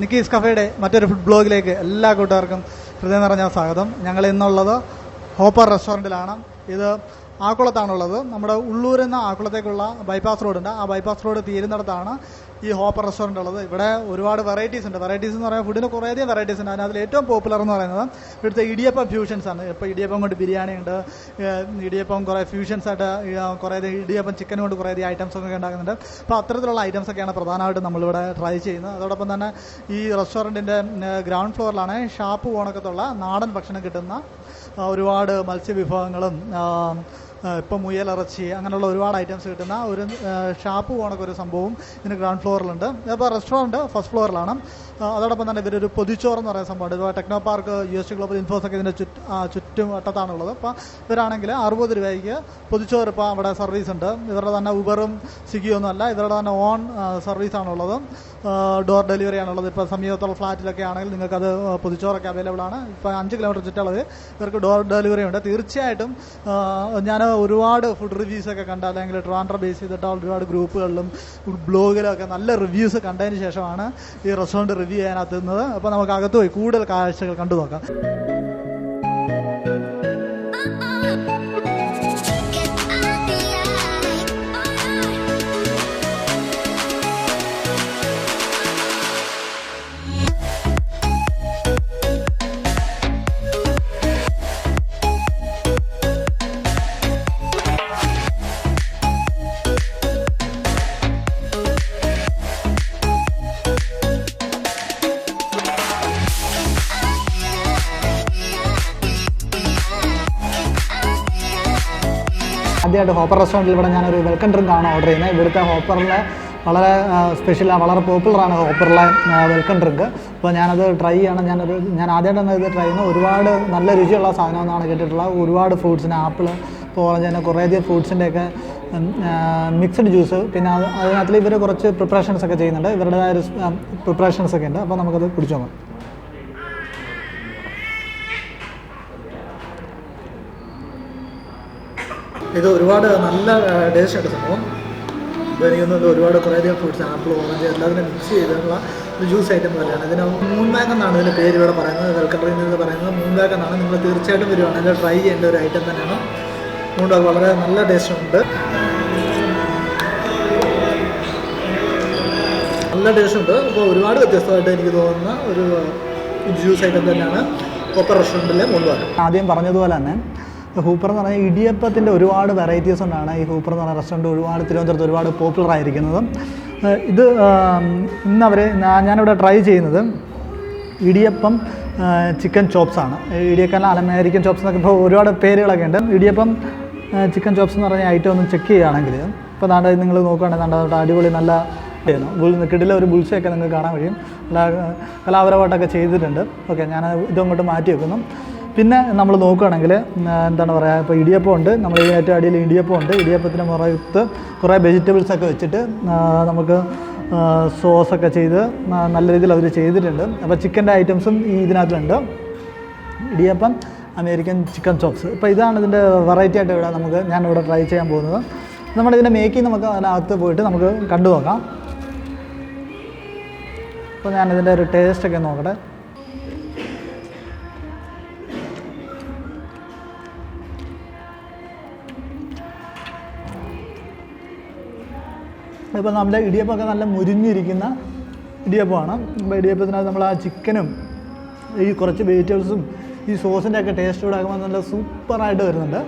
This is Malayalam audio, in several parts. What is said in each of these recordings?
നിക്കീസ് കഫേയുടെ മറ്റൊരു ഫുഡ് ബ്ലോഗിലേക്ക് എല്ലാ കൂട്ടുകാർക്കും ഹൃദയം നിറഞ്ഞ സ്വാഗതം. ഞങ്ങൾ ഇന്നുള്ളത് ഹോപ്പർ റെസ്റ്റോറൻറ്റിലാണ്. ഇത് ആക്കുളത്താണുള്ളത്. നമ്മുടെ ഉള്ളൂരിൽ നിന്ന് ആക്കുളത്തേക്കുള്ള ബൈപ്പാസ് റോഡുണ്ട്. ആ ബൈപ്പാസ് റോഡ് തീരുന്നിടത്താണ് ഈ ഹോപ്പർ റെസ്റ്റോറൻറ്റ് ഉള്ളത്. ഇവിടെ ഒരുപാട് വെറൈറ്റീസ് ഉണ്ട്. വെറൈറ്റീസ് എന്ന് പറയുമ്പോൾ ഫുഡിന് കുറേയധികം വെറൈറ്റീസ് ഉണ്ട്. അതിൽ ഏറ്റവും പോപ്പുലർ എന്ന് പറയുന്നത് ഇവിടുത്തെ ഇടിയപ്പം ഫ്യൂഷൻസ് ആണ്. ഇപ്പോൾ ഇടിയപ്പം കൊണ്ട് ബിരിയാണി ഉണ്ട്, ഇടിയപ്പം കുറേ ഫ്യൂഷൻസ് ആയിട്ട് കുറേ ഇടിയപ്പം ചിക്കൻ കൊണ്ട് കുറേയധികം ഐറ്റംസ് ഒക്കെ ഉണ്ടാക്കുന്നുണ്ട്. അപ്പോൾ അത്തരത്തിലുള്ള ഐറ്റംസ് ഒക്കെയാണ് പ്രധാനമായിട്ടും നമ്മളിവിടെ ട്രൈ ചെയ്യുന്നത്. അതോടൊപ്പം തന്നെ ഈ റെസ്റ്റോറൻറ്റിൻ്റെ ഗ്രൗണ്ട് ഫ്ലോറിലാണ് ഷാപ്പ് പോണക്കത്തുള്ള നാടൻ ഭക്ഷണം കിട്ടുന്ന ഒരുപാട് മത്സ്യവിഭവങ്ങളും ഇപ്പം മുയലിറച്ചി അങ്ങനെയുള്ള ഒരുപാട് ഐറ്റംസ് കിട്ടുന്ന ഒരു ഷാപ്പ് പോകണൊക്കെ ഒരു സംഭവം ഇതിന് ഗ്രൗണ്ട് ഫ്ലോറിലുണ്ട്. ഇപ്പോൾ റെസ്റ്റോറൻറ്റ് ഫസ്റ്റ് ഫ്ലോറിലാണ്. അതോടൊപ്പം തന്നെ ഇവരൊരു പൊതിച്ചോറ് എന്ന് പറയുന്ന സംഭവമുണ്ട്. ഇപ്പോൾ ടെക്നോ പാർക്ക് UST ഗ്ലോബൽ ഇൻഫോസൊക്കെ ഇതിൻ്റെ ചുറ്റുവട്ടത്താണുള്ളത്. അപ്പോൾ ഇവരാണെങ്കിൽ 60 രൂപയ്ക്ക് പൊതിച്ചോറ് ഇപ്പോൾ അവിടെ സർവീസ് ഉണ്ട്. ഇവരുടെ തന്നെ ഉബറും സ്വിഗ്ഗിയൊന്നും അല്ല, ഇവരുടെ തന്നെ ഓൺ സർവീസാണുള്ളത്. ഡോർ ഡെലിവറി ആണുള്ളത്. ഇപ്പോൾ സമീപത്തുള്ള ഫ്ലാറ്റിലൊക്കെ ആണെങ്കിൽ നിങ്ങൾക്കത് പൊതിച്ചോറൊക്കെ അവൈലബിൾ ആണ്. ഇപ്പോൾ 5 കിലോമീറ്റർ ചുറ്റളവ് ഇവർക്ക് ഡോർ ഡെലിവറി ഉണ്ട്. തീർച്ചയായിട്ടും ഞാൻ ഒരുപാട് ഫുഡ് റിവ്യൂസൊക്കെ കണ്ട, അല്ലെങ്കിൽ ട്രിവാൻഡ്രം ബേസ് ചെയ്തിട്ട് ഒരുപാട് ഗ്രൂപ്പുകളിലും ബ്ലോഗിലൊക്കെ നല്ല റിവ്യൂസ് കണ്ടതിന് ശേഷമാണ് ഈ റെസ്റ്റോറൻറ്റ് റിവ്യൂ ചെയ്യാനെത്തുന്നത്. അപ്പോൾ നമുക്ക് അകത്ത് പോയി കൂടുതൽ കാഴ്ചകൾ കണ്ടു നോക്കാം. ആദ്യമായിട്ട് ഹോപ്പർ റെസ്റ്റോറൻറ്റിൽ ഇവിടെ ഞാനൊരു വെൽക്കം ഡ്രിങ്ക് ആണ് ഓർഡർ ചെയ്യുന്നത്. ഇവിടുത്തെ ഹോപ്പറിലെ വളരെ സ്പെഷ്യലാണ്, വളരെ പോപ്പുലറാണ് ഹോപ്പറിലെ വെൽക്കം ഡ്രിങ്ക്. അപ്പോൾ ഞാനത് ട്രൈ ചെയ്യണം. ഞാൻ ആദ്യമായിട്ടാണ് ഇത് ട്രൈ ചെയ്യുന്നത്. ഒരുപാട് നല്ല രുചിയുള്ള സാധനമെന്നാണ് കേട്ടിട്ടുള്ളത്. ഒരുപാട് ഫ്രൂട്ട്സിന് ആപ്പിൾ, ഓറഞ്ച്, തന്നെ കുറേയധികം ഫ്രൂട്ട്സിൻ്റെയൊക്കെ മിക്സഡ് ജ്യൂസ്, പിന്നെ അതിനകത്തിൽ ഇവർ കുറച്ച് പ്രിപ്പറേഷൻസ് ഒക്കെ ചെയ്യുന്നുണ്ട്. ഇവരുടേതായ ഒരു പ്രിപ്പറേഷൻസ് ഒക്കെ ഉണ്ട്. അപ്പോൾ നമുക്കത് കുടിച്ചു നോക്കാം. ഇത് ഒരുപാട് നല്ല ടേസ്റ്റ് ഉണ്ട് സംഭവം. ഇപ്പോൾ എനിക്കൊന്നും ഒരുപാട് കുറേയധികം ഫ്രൂട്ട്സ്, ആപ്പിൾ, ഓറഞ്ച് എല്ലാത്തിനും മിക്സ് ചെയ്തിട്ടുള്ള ഒരു ജ്യൂസ് ഐറ്റം പോലെയാണ്. ഇതിന് മൂൺ ബാഗ് എന്നാണ് ഇതിൻ്റെ പേര് ഇവിടെ പറയുന്നത്. വെൽക്കം ഡ്രിങ്ക് എന്ന് പറയുന്നത് മൂൺ ബാഗ് എന്നാണ്. നിങ്ങൾ തീർച്ചയായിട്ടും വരുവാണെങ്കിൽ ട്രൈ ചെയ്യേണ്ട ഒരു ഐറ്റം തന്നെയാണ് മൂൺ ബാഗ്. വളരെ നല്ല ടേസ്റ്റ് ഉണ്ട്, നല്ല ടേസ്റ്റ് ഉണ്ട്. അപ്പോൾ ഒരുപാട് വ്യത്യസ്തമായിട്ട് എനിക്ക് തോന്നുന്ന ഒരു ജ്യൂസ് ഐറ്റം തന്നെയാണ് ഹോപ്പർ റെസ്റ്റോറൻറ്റിലെ മൂൺ ബാഗ്. ആദ്യം പറഞ്ഞതുപോലെ തന്നെ ഹൂപ്പർ എന്ന് പറഞ്ഞാൽ ഇടിയപ്പത്തിൻ്റെ ഒരുപാട് വെറൈറ്റീസ് കൊണ്ടാണ് ഈ ഹൂപ്പർ എന്ന് പറഞ്ഞ റെസ്റ്റോറൻറ്റ് തിരുവനന്തപുരത്ത് ഒരുപാട് പോപ്പുലർ ആയിരിക്കുന്നത്. ഇത് ഞാനിവിടെ ട്രൈ ചെയ്യുന്നത് ഇടിയപ്പം ചിക്കൻ ചോപ്സാണ്. ഇടിയപ്പം അമേരിക്കൻ ചോപ്സ് എന്നൊക്കെ ഇപ്പോൾ ഒരുപാട് പേരുകളൊക്കെ ഉണ്ട്. ഇടിയപ്പം ചിക്കൻ ചോപ്സ് എന്ന് പറഞ്ഞ ഐറ്റം ഒന്ന് ചെക്ക് ചെയ്യുകയാണെങ്കിൽ ഇപ്പോൾ നിങ്ങൾ നോക്കുകയാണെങ്കിൽ അടിപൊളി നല്ല കിടില ഒരു ബുൾസയൊക്കെ നിങ്ങൾക്ക് കാണാൻ കഴിയും. കലാപരമായിട്ടൊക്കെ ചെയ്തിട്ടുണ്ട്. ഓക്കെ, ഞാൻ ഇതങ്ങോട്ട് മാറ്റി വെക്കുന്നു. പിന്നെ നമ്മൾ നോക്കുകയാണെങ്കിൽ എന്താണ് പറയുക, ഇപ്പോൾ ഇടിയപ്പം ഉണ്ട്. നമ്മൾ ഈ ഏറ്റവും അടിയിൽ ഇടിയപ്പം ഉണ്ട്. ഇടിയപ്പത്തിന് പുറത്ത് കുറേ വെജിറ്റബിൾസൊക്കെ വെച്ചിട്ട് നമുക്ക് സോസൊക്കെ ചെയ്ത് നല്ല രീതിയിൽ അവർ ചെയ്തിട്ടുണ്ട്. അപ്പോൾ ചിക്കൻ്റെ ഐറ്റംസും ഈ ഇതിനകത്തുണ്ട്. Idiyappam American chicken chops. ഇപ്പോൾ ഇതാണ് ഇതിൻ്റെ വെറൈറ്റി ആയിട്ട് ഞാനിവിടെ ട്രൈ ചെയ്യാൻ പോകുന്നത്. നമ്മളിതിൻ്റെ മേക്കിംഗ് നമുക്ക് അതിനകത്ത് പോയിട്ട് നമുക്ക് കണ്ടു നോക്കാം. അപ്പോൾ ഞാനിതിൻ്റെ ഒരു ടേസ്റ്റൊക്കെ നോക്കട്ടെ. ഇപ്പോൾ നമ്മുടെ ഇടിയപ്പമൊക്കെ നല്ല മുരിഞ്ഞിരിക്കുന്ന ഇടിയപ്പമാണ്. ഇപ്പോൾ ഇടിയപ്പത്തിനകത്ത് നമ്മൾ ആ ചിക്കനും ഈ കുറച്ച് വെജിറ്റബിൾസും ഈ സോസിൻ്റെ ഒക്കെ ടേസ്റ്റ് കൂടെ ആകുമ്പോൾ നല്ല സൂപ്പറായിട്ട് വരുന്നുണ്ട്.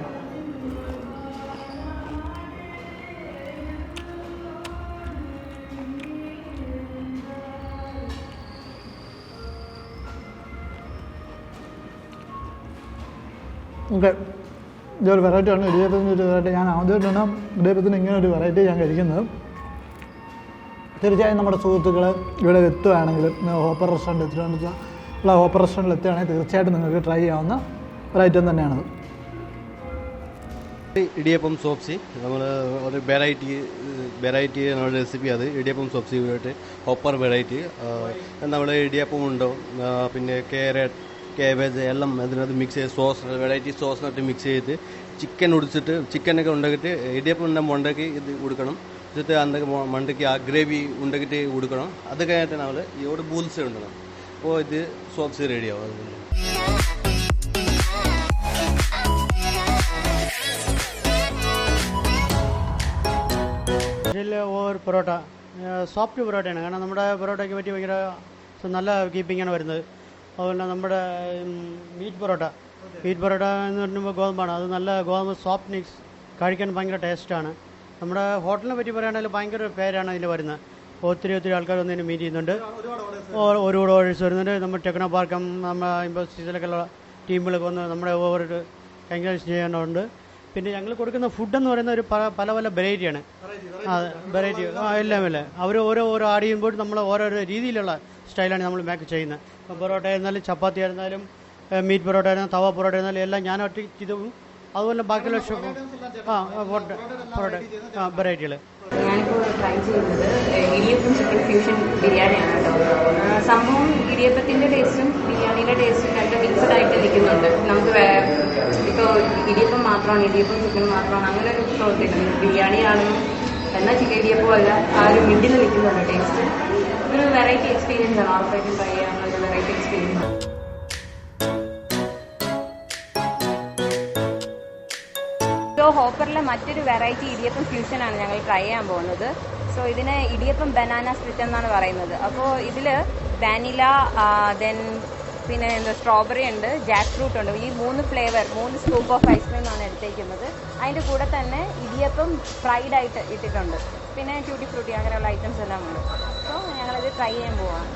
ഓക്കെ, ഇതൊരു വെറൈറ്റിയാണ്. ഇടിയപ്പത്തിൻ്റെ ഒരു വെറൈറ്റി. ഞാൻ ആദ്യമായിട്ടാണ് ഇടിയപ്പത്തിന് ഇങ്ങനെ ഒരു വെറൈറ്റി ഞാൻ കഴിക്കുന്നത്. തീർച്ചയായും നമ്മുടെ സുഹൃത്തുക്കൾ ഇവിടെ എത്തുകയാണെങ്കിൽ ഹോപ്പർ റെസ്റ്റോറൻറ്റ് ഹോപ്പർ റെസ്റ്റോറൻറ്റിൽ എത്തുകയാണെങ്കിൽ തീർച്ചയായിട്ടും നിങ്ങൾക്ക് ട്രൈ ചെയ്യാവുന്ന ഒരു ഐറ്റം തന്നെയാണത്. ഇടിയപ്പം സോപ്സി നമ്മൾ ഒരു വെറൈറ്റി റെസിപ്പി. അത് ഇടിയപ്പം സോപ്സി ഹോപ്പർ വെറൈറ്റി. നമ്മൾ ഇടിയപ്പം ഉണ്ടോ, പിന്നെ ക്യാരറ്റ്, കേബേജ് എല്ലാം അതിനകത്ത് മിക്സ് ചെയ്ത് സോസ്, വെറൈറ്റി സോസിനകത്ത് മിക്സ് ചെയ്ത് ചിക്കൻ ഉടിച്ചിട്ട് ചിക്കനൊക്കെ ഉണ്ടാക്കിയിട്ട് ഇടിയപ്പം ഉണ്ടാക്കി ഇത് കൊടുക്കണം. ಜೊತೆ ಅಂದಾಗ ಮಂಡಕ್ಕಿ ಆ ಗ್ರೇವಿ ಉಂಡಗಿಟ್ಟು ಹುಡುಕೋಣ ಅದು കഴിഞ്ഞിട്ട് നമ്മൾ ഇവിടെ ബൂൾസ് ഉണ്ടണം അപ്പോൾ ഇത് സോപ്സ് റെഡിയാവും അതുകൊണ്ട് ഒരു പൊറോട്ട സോഫ്റ്റ് പൊറോട്ടയാണ്. കാരണം നമ്മുടെ പൊറോട്ടയ്ക്ക് പറ്റി ഭയങ്കര നല്ല കീപ്പിങ്ങാണ് വരുന്നത്. അതുപോലെ നമ്മുടെ മീറ്റ് പൊറോട്ട എന്ന് പറയുമ്പോൾ ഗോതമ്പാണ്. അത് നല്ല ഗോതമ്പ് സോഫ്റ്റ് മിക്സ് കഴിക്കാൻ ഭയങ്കര ടേസ്റ്റാണ്. നമ്മുടെ ഹോട്ടലിനെ പറ്റി പറയുകയാണെങ്കിൽ ഭയങ്കര പേരാണ് ഇതിൽ വരുന്നത്. ഒത്തിരി ആൾക്കാർ വന്ന് മീറ്റ് ചെയ്യുന്നുണ്ട്. ഒരുപാട് ഓർഡേഴ്സ് വരുന്നുണ്ട്. നമ്മുടെ ടെക്നോ പാർക്കും നമ്മുടെ ഇൻഡസ്ട്രീസിലൊക്കെ ഉള്ള ടീമുകളൊക്കെ വന്ന് നമ്മുടെ ഓവർ എൻകറേജ് ചെയ്യാനുണ്ട്. പിന്നെ ഞങ്ങൾ കൊടുക്കുന്ന ഫുഡെന്ന് പറയുന്ന ഒരു പല വെറൈറ്റിയാണ്. വെറൈറ്റി എല്ലാം അവർ ഓരോ ആഡ് ചെയ്യുമ്പോൾ നമ്മൾ ഓരോരോ രീതിയിലുള്ള സ്റ്റൈലാണ് നമ്മൾ മേക്ക് ചെയ്യുന്നത്. ഇപ്പോൾ പൊറോട്ട ആയിരുന്നാലും ചപ്പാത്തി ആയിരുന്നാലും മീറ്റ് പൊറോട്ട ആയിരുന്നാലും തവ പൊറോട്ട ആയിരുന്നാലും എല്ലാം ഞാൻ ഒറ്റ ഇതും അതുപോലെ ബാക്കിയുള്ള പൊറോട്ട വെറൈറ്റികൾ. ഞാനിപ്പോൾ ട്രൈ ചെയ്യുന്നത് ഇടിയപ്പം ചിക്കൻ ഫ്യൂഷൻ ബിരിയാണിയാണ് കേട്ടോ. സംഭവം ഇടിയപ്പത്തിൻ്റെ ടേസ്റ്റും ബിരിയാണിയുടെ ടേസ്റ്റും രണ്ടും മിക്സഡ് ആയിട്ട് ഇരിക്കുന്നുണ്ട്. നമുക്ക് ഇപ്പോൾ ഇടിയപ്പം മാത്രമാണ്, ഇടിയപ്പം ചിക്കൻ മാത്രമാണ് അങ്ങനെ ഒരു പ്രവൃത്തിയില്ല. ബിരിയാണി ആണെന്നും എന്നാൽ ചിക്കൻ ഇടിയപ്പം അല്ല, ആ ഒരു മിഡിൽ നിൽക്കുന്നുണ്ട് ടേസ്റ്റ്. ഒരു വെറൈറ്റി എക്സ്പീരിയൻസ് ആണ്. ഉറപ്പായിട്ടും ട്രൈ ചെയ്യാനുള്ള വെറൈറ്റി എക്സ്പീരിയൻസ് ആണ്. ഹോപ്പറിലെ മറ്റൊരു വെറൈറ്റി ഇടിയപ്പം ഫ്യൂഷനാണ് ഞങ്ങൾ ട്രൈ ചെയ്യാൻ പോകുന്നത്. സോ ഇതിന് ഇടിയപ്പം ബനാന സ്പ്ലിറ്റ് എന്നാണ് പറയുന്നത്. അപ്പോൾ ഇതിൽ വാനില, ദെൻ പിന്നെ സ്ട്രോബെറി ഉണ്ട്, ജാക്ക് ഫ്രൂട്ട് ഉണ്ട്. ഈ 3 ഫ്ലേവർ 3 സ്കൂപ്പ് ഓഫ് ഐസ്ക്രീമാണ് എടുത്തേക്കുന്നത്. അതിൻ്റെ കൂടെ തന്നെ ഇടിയപ്പം ഫ്രൈഡ് ആയിട്ട് ഇട്ടിട്ടുണ്ട്. പിന്നെ ട്യൂട്ടി ഫ്രൂട്ടി അങ്ങനെയുള്ള ഐറ്റംസ് എല്ലാം ഉണ്ട്. സോ ഞങ്ങളിത് ട്രൈ ചെയ്യാൻ പോവാണ്.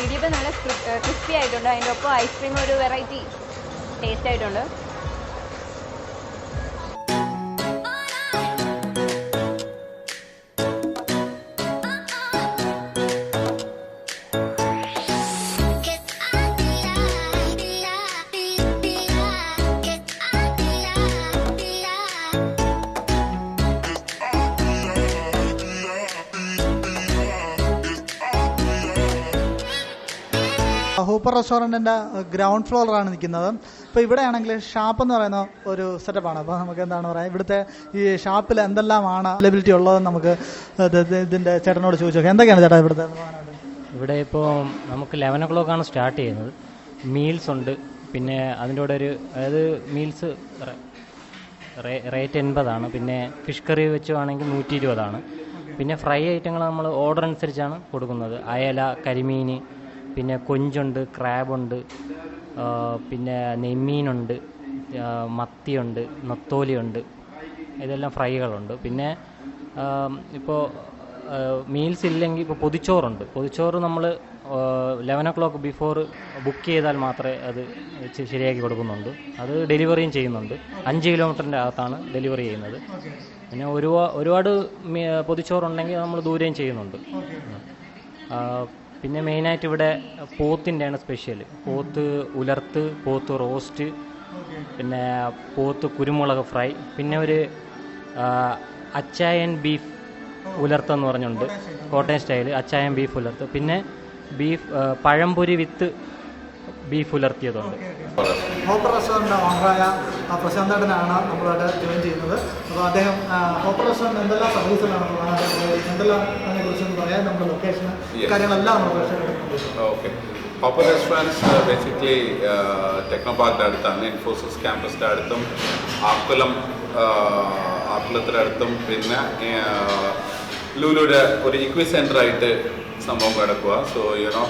ഇടിയപ്പം നല്ല ക്രിസ്പി ആയിട്ടുണ്ട്. അതിൻ്റെ ഒപ്പം ഐസ്ക്രീം ഒരു വെറൈറ്റി ടേസ്റ്റ് ആയിട്ടുണ്ട്. ഹൂപ്പർ റെസ്റ്റോറൻറ്റിൻ്റെ ഗ്രൗണ്ട് ഫ്ലോറിലാണ് നിൽക്കുന്നത്. ഇപ്പോൾ ഇവിടെ ആണെങ്കിൽ ഷാപ്പ് എന്ന് പറയുന്ന ഒരു സെറ്റപ്പാണ്. അപ്പോൾ നമുക്ക് എന്താണ് പറയുക, ഇവിടുത്തെ ഈ ഷാപ്പിൽ എന്തെല്ലാമാണ് അവൈലബിലിറ്റി ഉള്ളതെന്ന് നമുക്ക് ഇതിൻ്റെ ചേട്ടനോട് ചോദിച്ചു നോക്കാം. എന്തൊക്കെയാണ് ചേട്ടാ ഇവിടുത്തെ? ഇവിടെ ഇപ്പോൾ നമുക്ക് 11 o'clock സ്റ്റാർട്ട് ചെയ്യുന്നത്. മീൽസ് ഉണ്ട്. പിന്നെ അതിൻ്റെ കൂടെ അതായത് മീൽസ് റേറ്റ് 80. പിന്നെ ഫിഷ് കറി വെച്ചുവാണെങ്കിൽ 120. പിന്നെ ഫ്രൈ ഐറ്റങ്ങൾ നമ്മൾ ഓർഡർ അനുസരിച്ചാണ് കൊടുക്കുന്നത്. അയല, കരിമീൻ, പിന്നെ കൊഞ്ചുണ്ട്, ക്രാബുണ്ട്, പിന്നെ നെയ്മീനുണ്ട്, മത്തിയുണ്ട്, നത്തോലിയുണ്ട്. ഇതെല്ലാം ഫ്രൈകളുണ്ട്. പിന്നെ ഇപ്പോൾ മീൽസ് ഇല്ലെങ്കിൽ ഇപ്പോൾ പൊതിച്ചോറ് നമ്മൾ 11 o'clock ബിഫോർ ബുക്ക് ചെയ്താൽ മാത്രമേ അത് ശരിയാക്കി കൊടുക്കുന്നുണ്ട്. അത് ഡെലിവറിയും ചെയ്യുന്നുണ്ട്. 5 കിലോമീറ്ററിൻ്റെ അകത്താണ് ഡെലിവറി ചെയ്യുന്നത്. പിന്നെ ഒരുപാട് പൊതിച്ചോറുണ്ടെങ്കിൽ നമ്മൾ ദൂരെയും ചെയ്യുന്നുണ്ട്. പിന്നെ മെയിനായിട്ട് ഇവിടെ പോത്തിൻ്റെയാണ് സ്പെഷ്യൽ. പോത്ത് ഉലർത്ത്, പോത്ത് റോസ്റ്റ്, പിന്നെ പോത്ത് കുരുമുളക് ഫ്രൈ, പിന്നെ ഒരു അച്ചായൻ ബീഫ് ഉലർത്തെന്ന് പറഞ്ഞുണ്ട്, കോട്ടയം സ്റ്റൈൽ അച്ചായൻ ബീഫ് ഉലർത്ത്. പിന്നെ പഴംപൊരി വിത്ത് ബീഫ് ഉലർത്തിയതുണ്ട്. ഹോപ്പർ റെസ്റ്റോറൻറ്റിൻ്റെ ഓണറായ പ്രശാന്തേട്ടനാണ് നമ്മളായിട്ട് ജോയിൻ ചെയ്യുന്നത്. അപ്പോൾ അദ്ദേഹം ഹോപ്പർ റെസ്റ്റോറൻറ്റ് എന്തെല്ലാം സർവീസുകളാണ് എന്തെല്ലാം അതിനെക്കുറിച്ചൊന്ന് പറയാൻ നമ്മുടെ ലൊക്കേഷൻ കാര്യങ്ങളെല്ലാം നമ്മൾ okay. Hopper restaurants basically Techno പാർക്കിൻ്റെ അടുത്താണ്. ഇൻഫോസിസ് ക്യാമ്പസിൻ്റെ അടുത്തും ആക്കുളത്തിൻ്റെ അടുത്തും പിന്നെ ലുലുയുടെ ഒരു ഇക്വി സെൻ്ററായിട്ട് സംഭവം കിടക്കുക. So you know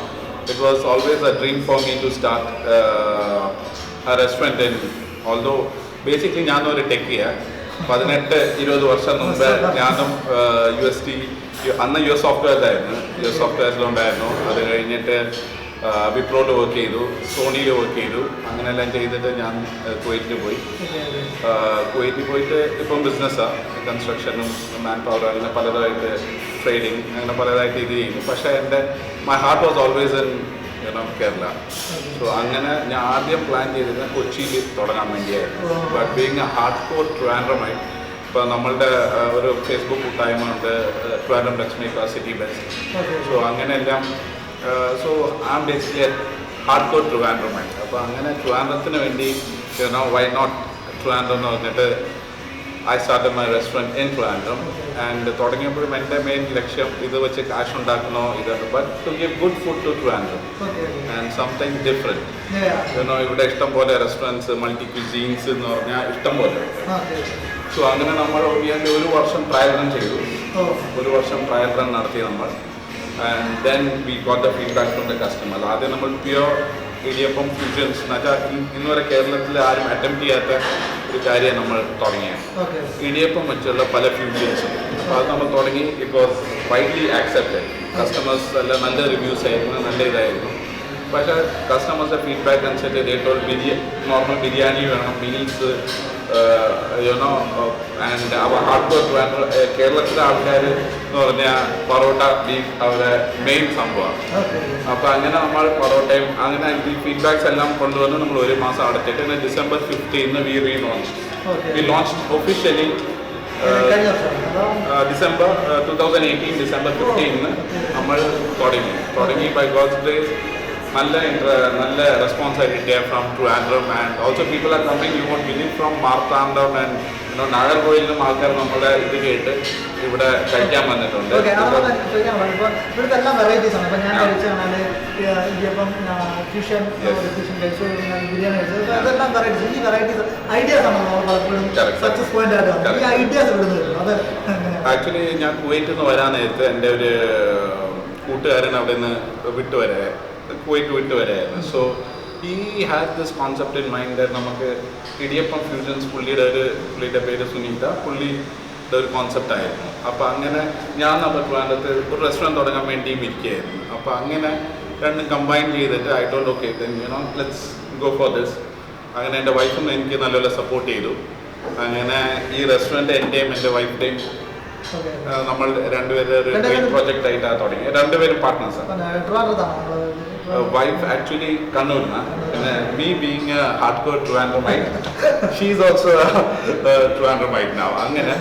it was always a dream for me to start a restaurant in, although basically ഞാൻ ഒരു ടെക്കിയാണ്. 18-20 വർഷം മുമ്പ് ഞാനും അന്ന് US സോഫ്റ്റ്വെയറിലുണ്ടായിരുന്നു. അത് കഴിഞ്ഞിട്ട് വിപ്രോയിൽ വർക്ക് ചെയ്തു, സോണിയിൽ വർക്ക് ചെയ്തു. അങ്ങനെയെല്ലാം ചെയ്തിട്ട് ഞാൻ കുവൈറ്റിൽ പോയിട്ട് ഇപ്പം ബിസിനസ്സാണ്, കൺസ്ട്രക്ഷനും മാൻ പവർ അങ്ങനെ പലതായിട്ട് ട്രേഡിങ് അങ്ങനെ പലതായിട്ട് ഇത് ചെയ്യുന്നു. പക്ഷേ my heart was always in Kerala. So അങ്ങനെ ഞാൻ ആദ്യം പ്ലാൻ ചെയ്തിരുന്നത് കൊച്ചിയിൽ തുടങ്ങാൻ വേണ്ടിയായിരുന്നു. But being a hard core Trivandrumite ഇപ്പോൾ നമ്മളുടെ ഒരു ഫേസ്ബുക്ക് കൂട്ടായ്മ ഉണ്ട്, Trivandrum Lakshmi city best. So അങ്ങനെയെല്ലാം so I am basically hard core ട്രിവാൻഡ്രമായി. അപ്പോൾ അങ്ങനെ ട്രിവാൻഡ്രത്തിന് വേണ്ടി വൈ നോട്ട് ട്രിവാൻഡ്രം എന്ന് പറഞ്ഞിട്ട് I started my restaurant in Trivandrum, and തുടങ്ങിയപ്പോഴും എൻ്റെ മെയിൻ ലക്ഷ്യം ഇത് വെച്ച് കാശ് ഉണ്ടാക്കണോ ഇതാണ്, but to give good food to Trivandrum and something different. ഇവിടെ ഇഷ്ടം പോലെ റെസ്റ്റോറൻറ്റ്സ്, മൾട്ടി ക്വിസീൻസ് എന്ന് പറഞ്ഞാൽ ഇഷ്ടം പോലെ. സോ അങ്ങനെ നമ്മൾ ഒരു വർഷം ട്രയൽ റൺ ചെയ്തു. ഒരു വർഷം ട്രയൽ റൺ നടത്തി നമ്മൾ. And then we got the feedback from the customer. ആദ്യം നമ്മൾ പ്യുവർ ഇടിയപ്പം ഫ്യൂഷൻസ് എന്ന് വെച്ചാൽ ഇന്നുവരെ കേരളത്തിൽ ആരും അറ്റംപ്റ്റ് ചെയ്യാത്ത ഒരു കാര്യം നമ്മൾ തുടങ്ങിയത്. ഇടിയപ്പം വെച്ചുള്ള പല ഫ്യൂഷൻസും. അപ്പോൾ അത് നമ്മൾ തുടങ്ങി. It was widely accepted. Customers എല്ലാം നല്ല റിവ്യൂസ് ആയിരുന്നു, നല്ല ഇതായിരുന്നു. പക്ഷേ കസ്റ്റമേഴ്സിൻ്റെ ഫീഡ്ബാക്ക് അനുസരിച്ച് നോർമൽ ബിരിയാണി വേണം, മീൽസ് ആൻഡ് അവർ ഹാർഡ് കോർ കേരളത്തിലെ ആൾക്കാർ എന്ന് പറഞ്ഞാൽ പൊറോട്ട, ബീഫ് അവരുടെ മെയിൻ സംഭവമാണ്. അപ്പോൾ അങ്ങനെ നമ്മൾ പൊറോട്ടയും അങ്ങനെ ഈ ഫീഡ്ബാക്സ് എല്ലാം കൊണ്ടുവന്ന് നമ്മൾ ഒരു മാസം അടച്ചിട്ട് പിന്നെ December 15 we launch officially. December 2018 December 15 നമ്മൾ തുടങ്ങി. ബൈ ഗോഡ്സ് ഗ്രേസ് നല്ല റെസ്പോൺസ് ആയി കിട്ടിയ from Trivandrum, and also people are coming, you won't believe, from Marthandam and നാഗർകോവിലിൽ നിന്നും ആൾക്കാർ നമ്മുടെ ഇത് കേട്ട് ഇവിടെ കഴിക്കാൻ വന്നിട്ടുണ്ട്. ഇവിടുത്തെ എല്ലാ വെറൈറ്റീസ് ആണ്. ഇപ്പം ഞാൻ കഴിച്ചാണ് ഇടിയപ്പം, ഫ്യൂഷൻ ബിരിയാണി കഴിച്ചത്. അതെല്ലാം വെറൈറ്റീസ്. ഈ വെറൈറ്റീസ് ഐഡിയാസ് ആണ് നമ്മൾ പലപ്പോഴും സക്സസ് പോയിന്റ് ആയിട്ട് ഈ ഐഡിയാസ് ഇവിടുന്ന്. അത് ആക്ച്വലി ഞാൻ കുവൈറ്റിൽ നിന്ന് വരാൻ നേരത്ത് എൻ്റെ ഒരു കൂട്ടുകാരൻ അവിടെ നിന്ന് കുവൈറ്റ് വിട്ട് വരായിരുന്നു. So he had this concept in mind that നമുക്ക് ഇടിയപ്പം ഫ്യൂഷൻസ്, പുള്ളിയുടെ പേര് സുനീത, പുള്ളിയുടെ ഒരു കോൺസെപ്റ്റ് ആയിരുന്നു. അപ്പോൾ അങ്ങനെ ഞാൻ നമ്മുടെ ട്രിവാൻഡ്രത്ത് ഒരു റെസ്റ്റോറൻറ്റ് തുടങ്ങാൻ വേണ്ടിയും ഇരിക്കുകയായിരുന്നു. അപ്പോൾ അങ്ങനെ രണ്ടും കമ്പൈൻ ചെയ്തിട്ട് I told okay let's go for this. അങ്ങനെ എൻ്റെ വൈഫും എനിക്ക് നല്ലപോലെ സപ്പോർട്ട് ചെയ്തു. അങ്ങനെ ഈ റെസ്റ്റോറൻറ്റ് എൻ്റെയും എൻ്റെ വൈഫിൻ്റെയും നമ്മൾ രണ്ടുപേരും ഒരു ജോയിന്റ് പ്രോജക്റ്റ് ആയിട്ടാണ് തുടങ്ങി. രണ്ടുപേരും പാർട്ട്നേഴ്സാണ്. Wife actually Kannurna, and me being a hardcore Trivandrumite, she's also a Trivandrumite now. അങ്ങനെ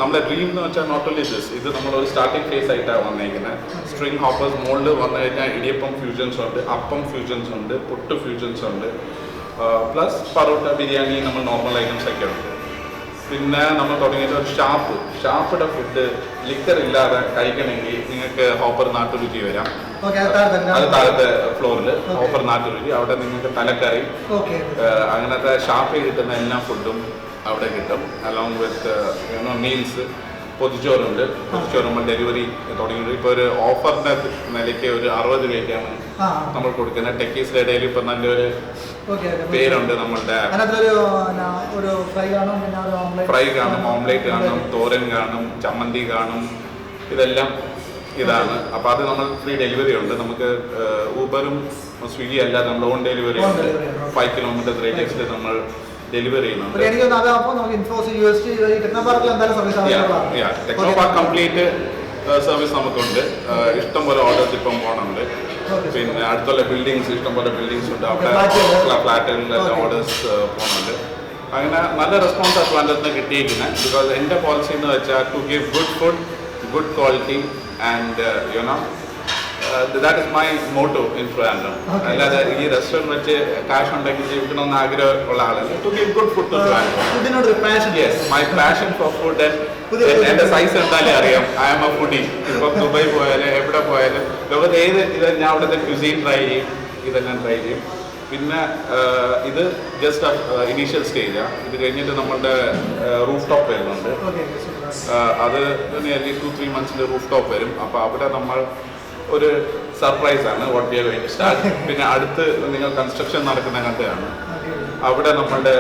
നമ്മുടെ ഡ്രീം എന്ന് വെച്ചാൽ നോട്ട് ഓൺലി ദിസ്, ഇത് നമ്മളൊരു സ്റ്റാർട്ടിംഗ് ഫേസ് ആയിട്ടാണ് വന്നേക്കുന്നത്. സ്ട്രിങ് ഹോപ്പേഴ്സ് മോൾഡ് വന്നു കഴിഞ്ഞാൽ ഇടിയപ്പം ഫ്യൂഷൻസ് ഉണ്ട്, അപ്പം ഫ്യൂഷൻസ് ഉണ്ട്, പുട്ട് ഫ്യൂഷൻസ് ഉണ്ട്, പ്ലസ് പൊറോട്ട, ബിരിയാണി, നമ്മൾ നോർമൽ ഐറ്റംസ് ഒക്കെ ഉണ്ട്. പിന്നെ നമ്മൾ തുടങ്ങിയിട്ട് ഒരു ഷാപ്പിയുടെ ഫുഡ് ലിക്കർ ഇല്ലാതെ കഴിക്കണമെങ്കിൽ നിങ്ങൾക്ക് ഹോപ്പർ നാട്ടുരുചി വരാം. അത് താഴത്തെ ഫ്ലോറിൽ ഹോപ്പർ നാട്ടുരുചി. അവിടെ നിങ്ങൾക്ക് തലക്കറി, അങ്ങനത്തെ ഷാപ്പിൽ കിട്ടുന്ന എല്ലാ ഫുഡും അവിടെ കിട്ടും. Along with meals. പൊതിച്ചോറുണ്ട്. പൊതിച്ചോറ് നമ്മൾ ഡെലിവറി തുടങ്ങിയിട്ട് ഇപ്പോൾ ഒരു ഓഫറിൻ്റെ നിലയ്ക്ക് ഒരു 60 രൂപയ്ക്കാണ് നമ്മൾ കൊടുക്കുന്നത്. ടെക്കീസിലെ ഇടയിൽ ഇപ്പം നല്ലൊരു പേരുണ്ട്. നമ്മളുടെ ഫ്രൈ കാണും, ഓംലേറ്റ് കാണും, തോരൻ കാണും, ചമ്മന്തി കാണും, ഇതെല്ലാം ഇതാണ്. അപ്പോൾ അത് നമ്മൾ ഫ്രീ ഡെലിവറി ഉണ്ട്. നമുക്ക് ഊബറും സ്വിഗ്ഗി അല്ലാതെ നമ്മൾ ഓൺ ഡെലിവറി ഉണ്ട്. 5 കിലോമീറ്റർ റേഡിയസിൽ നമ്മൾ ഡെലിവറി ചെയ്യുന്നുണ്ട്. ടെക്നോപാർക്ക് കംപ്ലീറ്റ് സർവീസ് നമുക്കുണ്ട്. ഇഷ്ടംപോലെ ഓർഡേഴ്സ് ഇപ്പം പോകണുണ്ട്. പിന്നെ അടുത്തുള്ള ബിൽഡിങ്സ്, ഇഷ്ടംപോലെ ബിൽഡിങ്സ് ഉണ്ട്. അവിടെ ഫ്ലാറ്റുകളിലെല്ലാം ഓർഡേഴ്സ് പോകുന്നുണ്ട്. അങ്ങനെ നല്ല റെസ്പോൺസ് ട്രിവാൻഡ്രത്തിന് കിട്ടിയിരിക്കുന്നത്. ബിക്കോസ് എൻ്റെ പോളിസി എന്ന് വെച്ചാൽ to give good food, good quality, and that is my motto in Trivandrum. അല്ലാതെ ഈ റെസ്റ്റോറൻറ്റ് വെച്ച് കാശ് ഉണ്ടാക്കി ജീവിക്കണമെന്ന് ആഗ്രഹമുള്ള ആളല്ല. To give good food to Trivandrum. Yes, my passion for food. എൻ്റെ സൈസ് എന്തായാലും അറിയാം. I am a foodie. ഇപ്പം ദുബായ് പോയാലും എവിടെ പോയാലും ലോകത്ത് ഏത് ഇത് ഞാൻ അവിടുത്തെ ക്യുസീൻ ട്രൈ ചെയ്യും, ഇതെല്ലാം ട്രൈ ചെയ്യും. പിന്നെ ഇത് ജസ്റ്റ് ഇനീഷ്യൽ സ്റ്റേജാണ്. ഇത് കഴിഞ്ഞിട്ട് നമ്മളുടെ റൂഫ് ടോപ്പ് വരുന്നുണ്ട്. അത് നിയർലി 2-3 മന്ത്സിൻ്റെ റൂഫ് ടോപ്പ് വരും. അപ്പോൾ അവിടെ നമ്മൾ ഒരു സർപ്രൈസാണ് what we are going to start. പിന്നെ അടുത്ത് നിങ്ങൾ കൺസ്ട്രക്ഷൻ നടക്കുന്ന കണ്ടാണ്. അവിടെ നമ്മളുടെ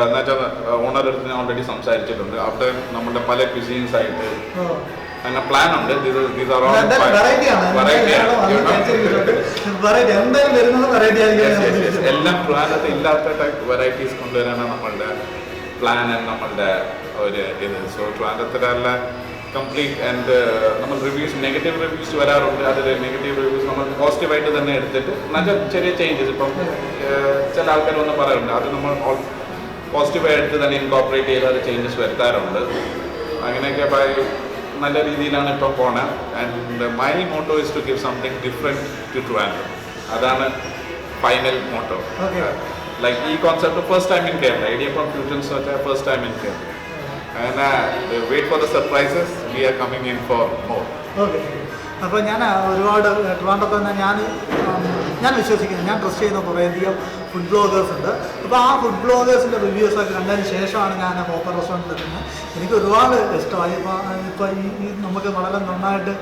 എന്നുവെച്ചാൽ ഓണറടുത്ത് ഞാൻ ഓൾറെഡി സംസാരിച്ചിട്ടുണ്ട്. അവിടെ നമ്മളുടെ പല ക്വിസീൻസ് ആയിട്ട് അങ്ങനെ പ്ലാൻ ഉണ്ട്. എല്ലാം പ്ലാനത്ത് ഇല്ലാത്ത ടൈപ്പ് വെറൈറ്റീസ് കൊണ്ടുവരാനാണ് നമ്മളുടെ പ്ലാൻ ആൻഡ് നമ്മളുടെ ഒരു ഇത്. സോ ട്രിവാൻഡ്രത്തിലുള്ള കംപ്ലീറ്റ് ആൻഡ് നമ്മൾ റിവ്യൂസ്, നെഗറ്റീവ് റിവ്യൂസ് വരാറുണ്ട്. അതിൽ നെഗറ്റീവ് റിവ്യൂസ് നമ്മൾ പോസിറ്റീവായിട്ട് തന്നെ എടുത്തിട്ട് നല്ല ചെറിയ ചേഞ്ചസ്. ഇപ്പം ചില ആൾക്കാർ വന്ന് പറയാറുണ്ട്, അത് നമ്മൾ പോസിറ്റീവായിട്ട് തന്നെ ഇൻകോപ്പറേറ്റ് ചെയ്ത് അത് ചേഞ്ചസ് വരുത്താറുണ്ട്. അങ്ങനെയൊക്കെ നല്ല രീതിയിലാണ് ഇപ്പോൾ പോണത്. And my motto is to give something different to Trivandrum. അതാണ് ഫൈനൽ മോട്ടോ. ലൈക്ക് ഈ concept first time in Kerala, idiyappam fusions വെച്ചാൽ first time in Kerala. And wait for the surprises. We are coming in for more. Okay. അപ്പോൾ ഞാൻ ഒരുപാട് ട്രിവാൻഡ്രത്ത് തന്നെ ഞാൻ വിശ്വസിക്കുന്നു, ഞാൻ ട്രസ്റ്റ് ചെയ്യുന്ന കുറേയധികം ഫുഡ് ബ്ലോഗേഴ്സ് ഉണ്ട്. അപ്പോൾ ആ ഫുഡ് ബ്ലോഗേഴ്സിൻ്റെ റിവ്യൂസൊക്കെ കണ്ടതിന് ശേഷമാണ് ഞാൻ ഹോപ്പർ റെസ്റ്റോറൻറ്റിൽ എത്തുന്നത്. എനിക്ക് ഒരുപാട് ഇഷ്ടമായി. ഇപ്പോൾ ഈ നമുക്ക് വളരെ നന്നായിട്ട്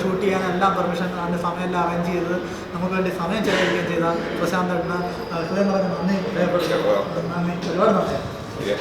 ഷൂട്ട് ചെയ്യാൻ എല്ലാം പെർമിഷൻ, അതിൻ്റെ സമയമെല്ലാം അറേഞ്ച് ചെയ്ത് നമുക്ക് വേണ്ടി സമയം ചെലവഴിക്കുകയും ചെയ്ത പ്രശാന്ത് ഏട്ടന് ഹൃദയം നിറഞ്ഞ നന്ദി രേഖപ്പെടുത്തുന്നു. നന്ദി, ഒരുപാട് നന്ദി. Yeah.